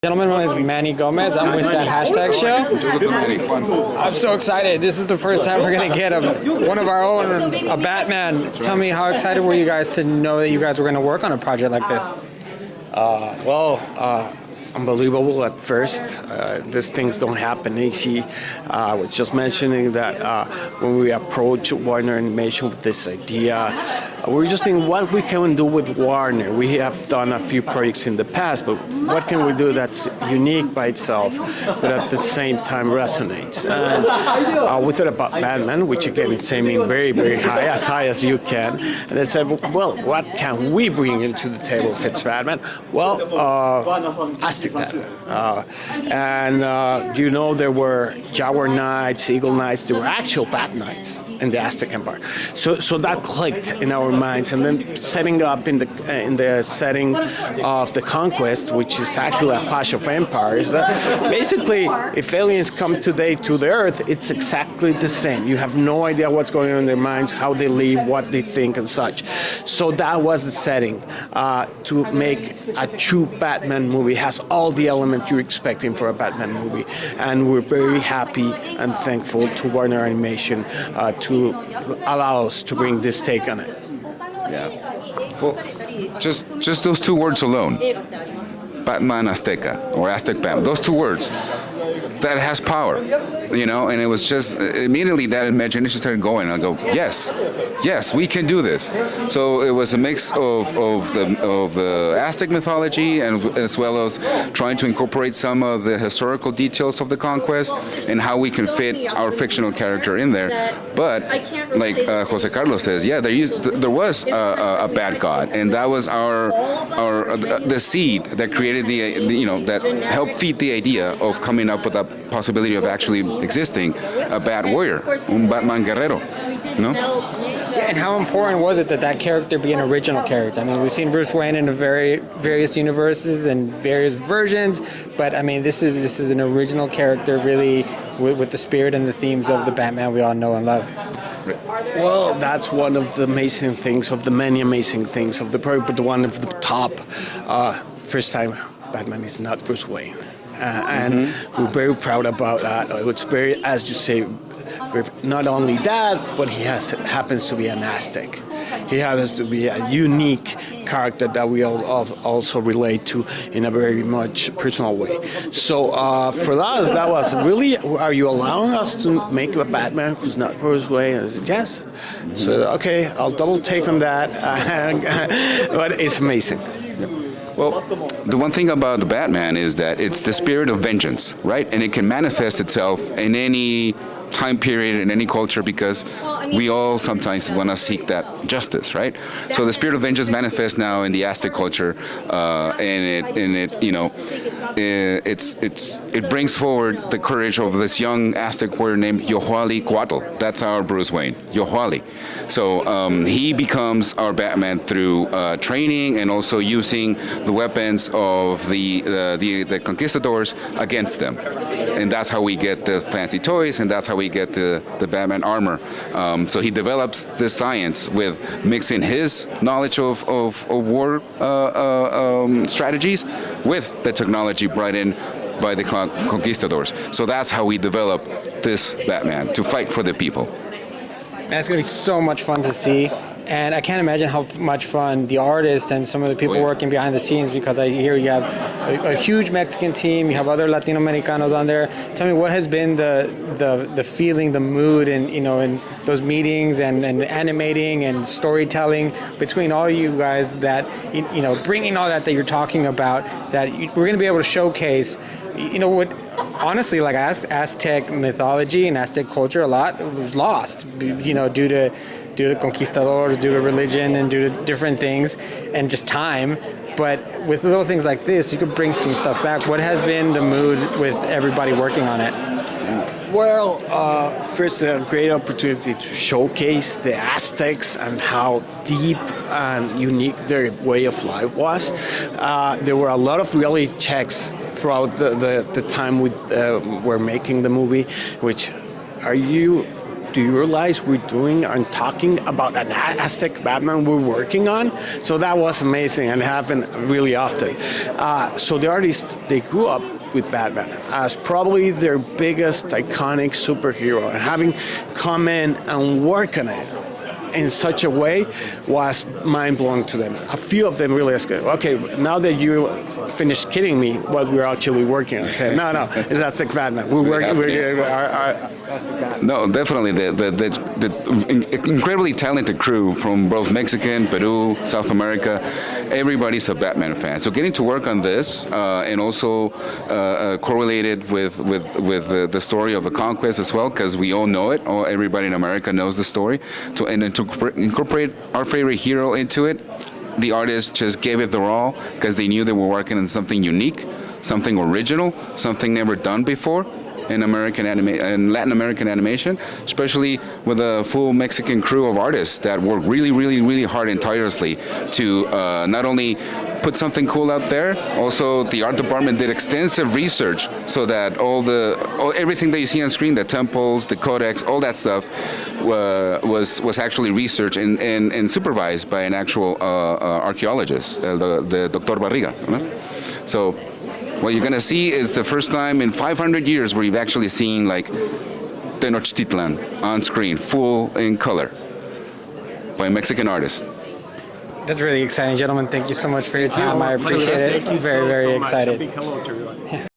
gentlemen. My name is Manny Gomez. I'm with that hashtag show. I'm so excited. This is the first time we're going to get one of our own, a Batman. Tell me, how excited were you guys to know that you guys were going to work on a project like this? Unbelievable at first. These things don't happen easy. I was just mentioning that when we approached Warner Animation with this idea, we were just thinking what we can do with Warner. We have done a few projects in the past, but what can we do that's unique by itself, but at the same time resonates? And we thought about Batman, which again is aiming very, very high as you can. And then said, well, what can we bring into the table if it's Batman? Well, Aztec Batman. There were Jaguar Knights, Eagle Knights, there were actual Bat Knights in the Aztec Empire. So that clicked in our minds, and then setting up in the setting of the Conquest, which is actually a clash of empires. Basically, if aliens come today to the Earth, it's exactly the same. You have no idea what's going on in their minds, how they live, what they think, and such. So that was the setting to make a true Batman movie. It has all the elements you're expecting for a Batman movie, and we're very happy and thankful to Warner Animation to allow us to bring this take on it. Yeah. Well, just those two words alone, Batman Azteca or Aztec Batman, those two words, that has power, and it was just immediately that imagination started going. I go, yes, we can do this. So it was a mix of the Aztec mythology, and as well as trying to incorporate some of the historical details of the conquest and how we can fit our fictional character in there. But like Jose Carlos says, there was a bad god, and that was the seed that created that helped feed the idea of coming up with a possibility of actually existing a bad warrior, un Batman guerrero, And how important was it that character be an original character? I mean, we've seen Bruce Wayne in various universes and various versions, but I mean, this is an original character, really, with the spirit and the themes of the Batman we all know and love. Well, that's one of the amazing things, of the many amazing things of the project, but one of the top, first time Batman is not Bruce Wayne. And we're very proud about that. It's very, as you say, not only that, but he happens to be an Aztec. He happens to be a unique character that we all also relate to in a very much personal way. So for us, that was really, are you allowing us to make a Batman who's not Bruce Wayne? I said, yes. So, okay, I'll double take on that. But it's amazing. Well, the one thing about the Batman is that it's the spirit of vengeance, right? And it can manifest itself in any time period, in any culture, because we all sometimes want to seek that justice, right? So the spirit of vengeance manifests now in the Aztec culture, it brings forward the courage of this young Aztec warrior named Yohuali. That's our Bruce Wayne, Yohuali. So he becomes our Batman through training and also using the weapons of the conquistadors against them, and that's how we get the fancy toys, and that's how we get the Batman armor. So he develops this science with mixing his knowledge of war strategies with the technology brought in by the conquistadors. So that's how we develop this Batman, to fight for the people. That's going to be so much fun to see. And I can't imagine how much fun the artists and some of the people working behind the scenes, because I hear you have a huge Mexican team, you have other Latino Americanos on there. Tell me, what has been the feeling, the mood, and in those meetings and animating and storytelling between all you guys, that bringing all that you're talking about, that we're going to be able to showcase, what. Honestly, like Aztec mythology and Aztec culture, a lot was lost, due to conquistadors, due to religion, and due to different things, and just time. But with little things like this, you could bring some stuff back. What has been the mood with everybody working on it? Well, first, a great opportunity to showcase the Aztecs and how deep and unique their way of life was. There were a lot of reality checks throughout the time we were making the movie, which, are you do you realize we're doing and talking about an Aztec Batman we're working on? So that was amazing and it happened really often. So the artists, they grew up with Batman as probably their biggest iconic superhero, and having come in and work on it in such a way was mind-blowing to them. A few of them really asked, okay, now that you finished kidding me, what we're actually working on. I said, no, it's Aztec Batman. We're working, Aztec Batman. No, definitely. The incredibly talented crew from both Mexican, Peru, South America, everybody's a Batman fan. So getting to work on this and also correlated with the story of the conquest as well, because we all know it. Everybody in America knows the story. And then to incorporate our favorite hero into it, the artists just gave it their all because they knew they were working on something unique, something original, something never done before in Latin American animation, especially with a full Mexican crew of artists that work really, really, really hard and tirelessly to not only put something cool out there, also the art department did extensive research so that everything that you see on screen, the temples, the codex, all that stuff was actually researched and supervised by an actual archaeologist, the Dr. Barriga. So what you're gonna see is the first time in 500 years where you've actually seen like Tenochtitlan on screen, full in color, by a Mexican artist. That's really exciting, gentlemen. Thank you so much for your time. I appreciate it. Very, very excited. Big hello to everyone.